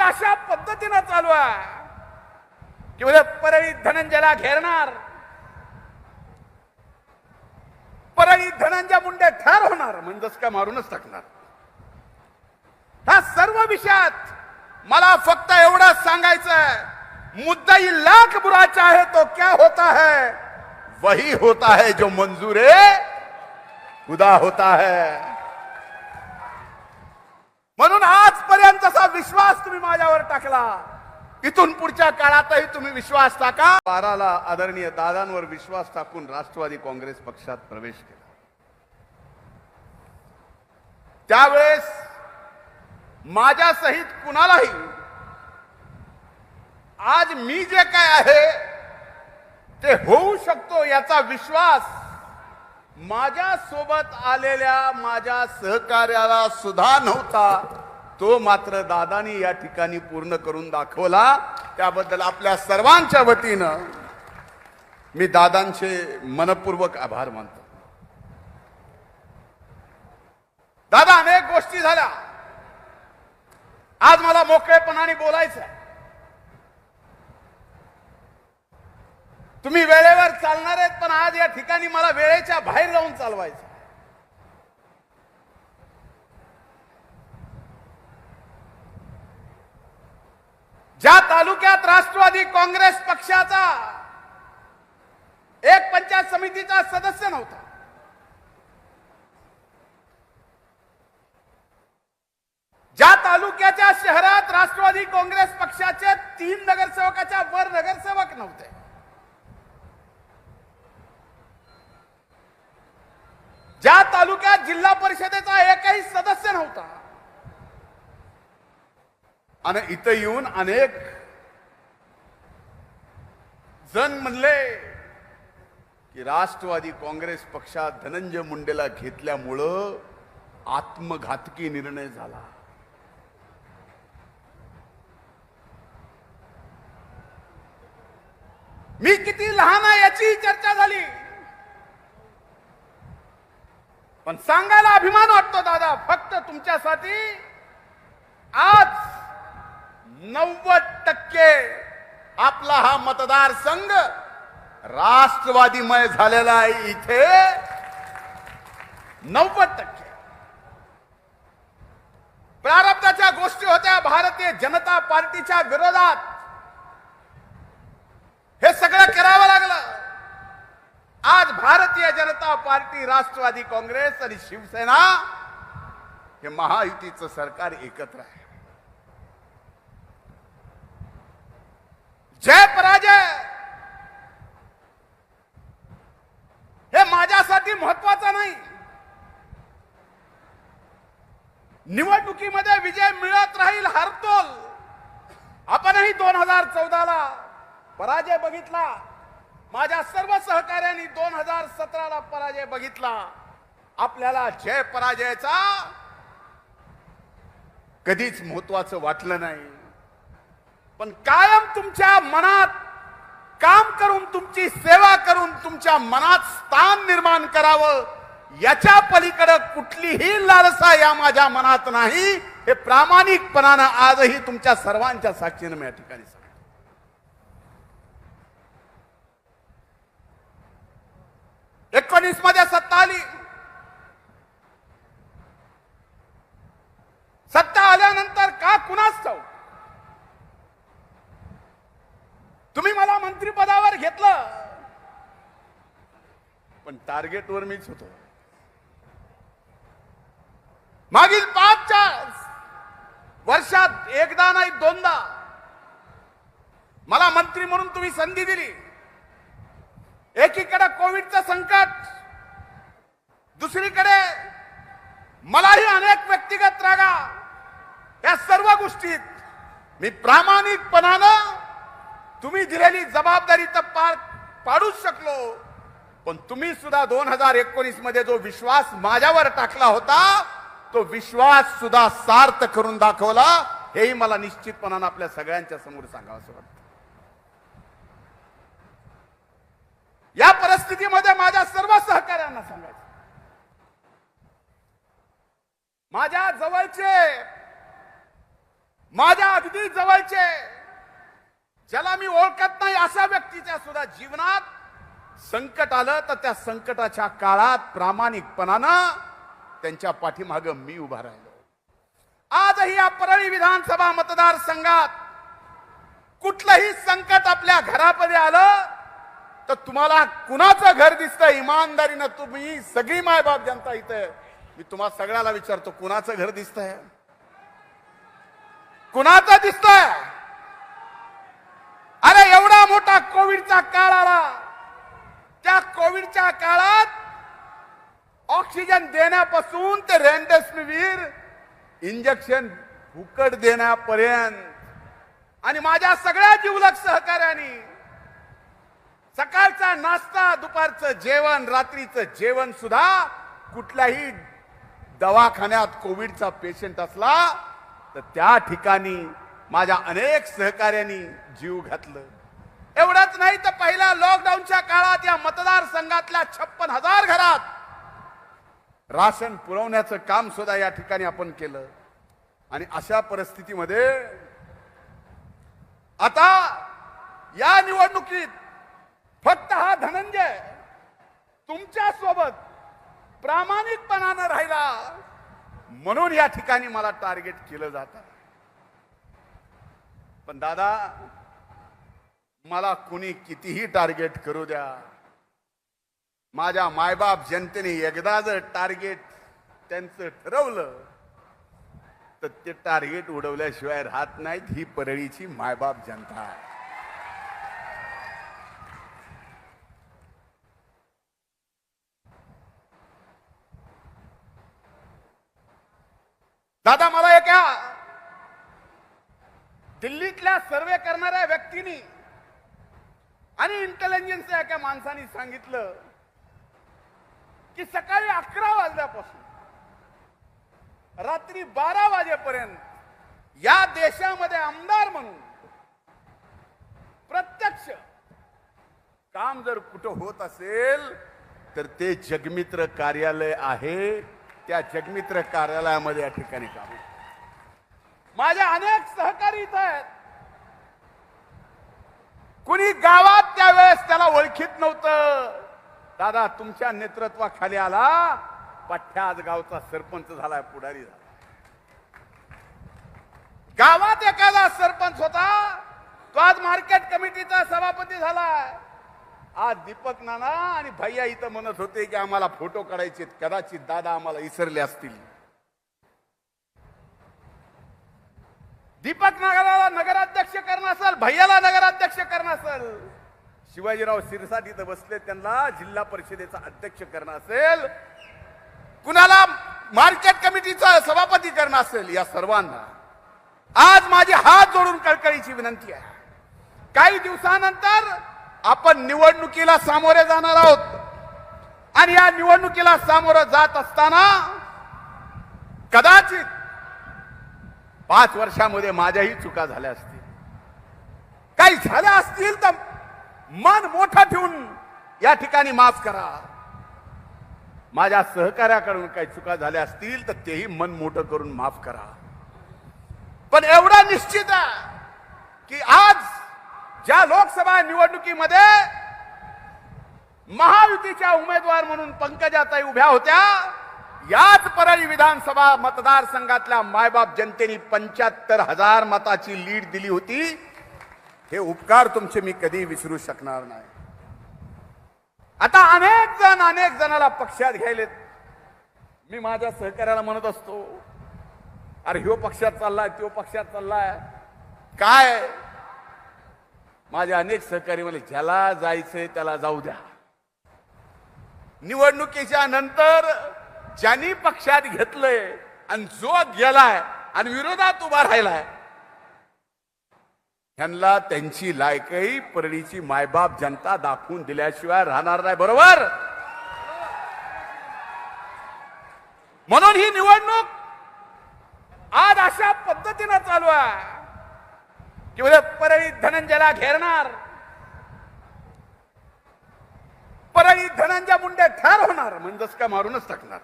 अशा पद्धतीनं चालू आहे की उद्या परळी धनंजयला घेरणार, परळी धनंजय मुंडे ठार होणार म्हणजे का मारूनच टाकणार. ह्या सर्व विषयात मला फक्त एवढंच सांगायचं, मुद्दाई लाख बुरा चाहे तो क्या होता है, वही होता है जो मंजूरे खुदा होता है. म्हणून आजपर्यंतचा विश्वास तुम्ही माझ्यावर टाकला, इथून पुढच्या काळातही तुम्ही विश्वास टाका. 12ला आदरणीय दादांवर विश्वास टाकून राष्ट्रवादी काँग्रेस पक्षात प्रवेश केला. त्यावेळेस माझ्या सहित कुणालाही आज मी जे काय आहे ते होऊ शकतो याचा विश्वास माझ्या सोबत आलेल्या माझ्या सहकार्याला सुद्धा नव्हता. तो मात्र दादानी या ठिकाणी पूर्ण करून दाखवला. त्याबद्दल आपल्या सर्वांच्या वतीनं मी दादांचे मनपूर्वक आभार मानतो. दादा, अनेक गोष्टी झाल्या. आज मला मोकळेपणाने बोलायचं आहे. तुम्ही वेळेवर चालणार आहेत, पण आज या ठिकाणी मला वेळेच्या बाहेर जाऊन चालवायचं. ज्या तालुक्यात राष्ट्रवादी काँग्रेस पक्षाचा एक पंचायत समितीचा सदस्य नव्हता, ज्या तालुक्याच्या शहरात राष्ट्रवादी काँग्रेस पक्षाचे 3 नगरसेवकाच्या वर नगरसेवक नव्हते, ज्या तालुक्यात जिल्हा परिषदेचा एकही सदस्य नव्हता, आणि इथं येऊन अनेक जण म्हणले की राष्ट्रवादी काँग्रेस पक्षात धनंजय मुंडेला घेतल्यामुळं आत्मघातकी निर्णय झाला. मी किती लहान आहे याची चर्चा झाली, पण सांगायला अभिमान वाटतो दादा, फक्त तुमच्यासाठी आज 90% आपला हा मतदारसंघ राष्ट्रवादीमय झालेला आहे. इथे 90% प्रारब्धाच्या गोष्टी होत्या भारतीय जनता पार्टीच्या विरोधात, हे सगळं करावं लागलं. आज भारतीय जनता पार्टी, राष्ट्रवादी काँग्रेस आणि शिवसेना हे महायुतीचं सरकार एकत्र आहे. जय पराजय हे माझ्यासाठी महत्वाचं नाही. निवडणुकीमध्ये विजय मिळत राहील, हरतोल. आपणही 2014ला पराजय बघितला, माझ्या सर्व सहकार्यांनी 2017ला पराजय बघितला. आपल्याला जय पराजयाचा कधीच महत्वाचं वाटलं नाही, पण कायम तुमच्या मनात काम करून, तुमची सेवा करून, तुमच्या मनात स्थान निर्माण करावं, याच्या पलीकडे कुठलीही लालसा या माझ्या मनात नाही. हे प्रामाणिकपणानं आजही तुमच्या सर्वांच्या साक्षीने मी या ठिकाणी सांगतो. 19 मध्ये सत्ता आली. सत्ता आल्यानंतर का कुणाच ठाऊक तुम्ही मला मंत्रिपदावर घेतलं, पण टार्गेटवर मीच होतो. मागील 5 वर्षात एकदा नाही 2दा मला मंत्री म्हणून तुम्ही संधी दिली. एकीकडे कोविडचं संकट, दुसरीकडे मलाही अनेक व्यक्तिगत रागा. या सर्व गोष्टीत मी प्रामाणिकपणानं तुम्ही दिलेली जबाबदारी तर पार पाडूच शकलो, पण तुम्ही सुद्धा 2019 मध्ये जो विश्वास माझ्यावर टाकला होता, तो विश्वास सुद्धा सार्थ करून दाखवला. हेही मला निश्चितपणानं आपल्या सगळ्यांच्या समोर सांगावंसं वाटतं. या परिस्थितीमध्ये माझ्या सर्व सहकार्यांना सांगायचं, माझ्या जवळचे माझ्या अगदी जवळचे, ज्याला मी ओळखत नाही अशा व्यक्तीच्या सुद्धा जीवनात संकट आलं तर त्या संकटाच्या काळात प्रामाणिकपणानं त्यांच्या पाठीमागे मी उभा राहिलो. आजही या परळी विधानसभा मतदारसंघात कुठलंही संकट आपल्या घरामध्ये आलं तर तुम्हाला कुणाचं घर दिसतंय? इमानदारीनं तुम्ही सगळी मायबाप जनता इथे, मी तुम्हा सगळ्याला विचारतो, कुणाचं घर दिसतंय? कुणाचं दिसतंय? अरे एवढा मोठा कोविडचा काळ आला, त्या कोविडच्या काळात ऑक्सिजन देण्यापासून ते रेमडेसिवीर इंजेक्शन फुकट देण्यापर्यंत आणि माझ्या सगळ्या जिवलग सहकार्यांनी सकाळचा नाश्ता, दुपारचं जेवण, रात्रीचं जेवण सुद्धा कुठल्याही दवाखान्यात कोविडचा पेशंट असला तर त्या ठिकाणी माझ्या अनेक सहकार्यांनी जीव घातलं. एवढंच नाही तर पहिल्या लॉकडाऊनच्या काळात या मतदारसंघातल्या 56,000 घरात राशन पुरवण्याचं काम सुद्धा या ठिकाणी आपण केलं. आणि अशा परिस्थितीमध्ये आता या निवडणुकीत फक्त हा धनंजय तुमच्या सोबत प्रामाणिकपणानं राहिला म्हणून या ठिकाणी मला टार्गेट केलं जातं. पण दादा, मला कुणी कितीही टार्गेट करू द्या, माझ्या मायबाप जनतेने एकदा जर टार्गेट त्यांचं ठरवलं तर ते टार्गेट उडवल्याशिवाय राहत नाहीत. ही परळीची मायबाप जनता आहे. दादा, मला एका दिल्लीतल्या सर्वे करणाऱ्या व्यक्तीने आणि इंटेलिजन्सच्या एका माणसाने सांगितलं की सकाळी 11 वाजल्यापासून रात्री 12 वाजेपर्यंत या देशामध्ये आमदार म्हणून प्रत्यक्ष काम जर कुठं होत असेल तर ते जगमित्र कार्यालय आहे. त्या जगमित्र कार्यालयामध्ये या ठिकाणी काम होतं. माझ्या अनेक सहकारी इथं आहेत. कुणी गावात त्यावेळेस त्याला ओळखीत नव्हतं. दादा, तुमच्या नेतृत्वाखाली आला, पठ्ठ्या आज गावचा सरपंच झालाय, पुढारी झाला. गावात एखादा सरपंच होता, तो आज मार्केट कमिटीचा सभापती झालाय. आज दीपक नाना आणि भैया इथं म्हणत होते की आम्हाला फोटो काढायचे, कदाचित दादा आम्हाला विसरले असतील. दीपक नानाला नगराध्यक्ष करणं असेल, भैयाला नगराध्यक्ष करणं असेल, शिवाजीराव शिरसाट इथं बसले, त्यांना जिल्हा परिषदेचा अध्यक्ष करणं असेल, कुणाला मार्केट कमिटीचा सभापती करणं असेल, या सर्वांना आज माझी हात जोडून कळकळीची विनंती आहे. काही दिवसानंतर आपण निवडणुकीला सामोरे जाणार आहोत आणि या निवडणुकीला सामोरं जात असताना कदाचित 5 वर्षामध्ये माझ्याही चुका झाल्या असतील, काही झाल्या असतील तर मन मोठं ठेवून या ठिकाणी माफ करा. माझ्या सहकार्याकडून काही चुका झाल्या असतील तर तेही मन मोठं करून माफ करा. पण एवढं निश्चित आहे की आज ज्या लोकसभा निवडणुकीमध्ये महायुतीच्या उमेदवार म्हणून पंकजाताई उभ्या होत्या, याच परळी विधानसभा मतदारसंघातल्या मायबाप जनतेने 75,000 मताची लीड दिली होती. हे उपकार तुमचे मी कधी विसरू शकणार नाही. आता अनेक जणाला पक्षात घ्यायलेत. मी माझ्या सहकार्याला म्हणत असतो, अरे ह्यो पक्षात चाललाय, त्यो पक्षात चाललाय, काय? माझे अनेक सहकारी म्हणले, ज्याला जायचंय त्याला जाऊ द्या. निवडणुकीच्या नंतर ज्यांनी पक्षात घेतलंय आणि जो गेलाय आणि विरोधात उभा राहिलाय, त्यांना त्यांची लायकी परळीची मायबाप जनता दाखवून दिल्याशिवाय राहणार नाही. बरोबर? म्हणून ही निवडणूक आज अशा पद्धतीने चालू आहे की परळी धनंजयला घेरणार, परळी धनंजय मुंडे ठार होणार, म्हणजेच का मारूनच टाकणार.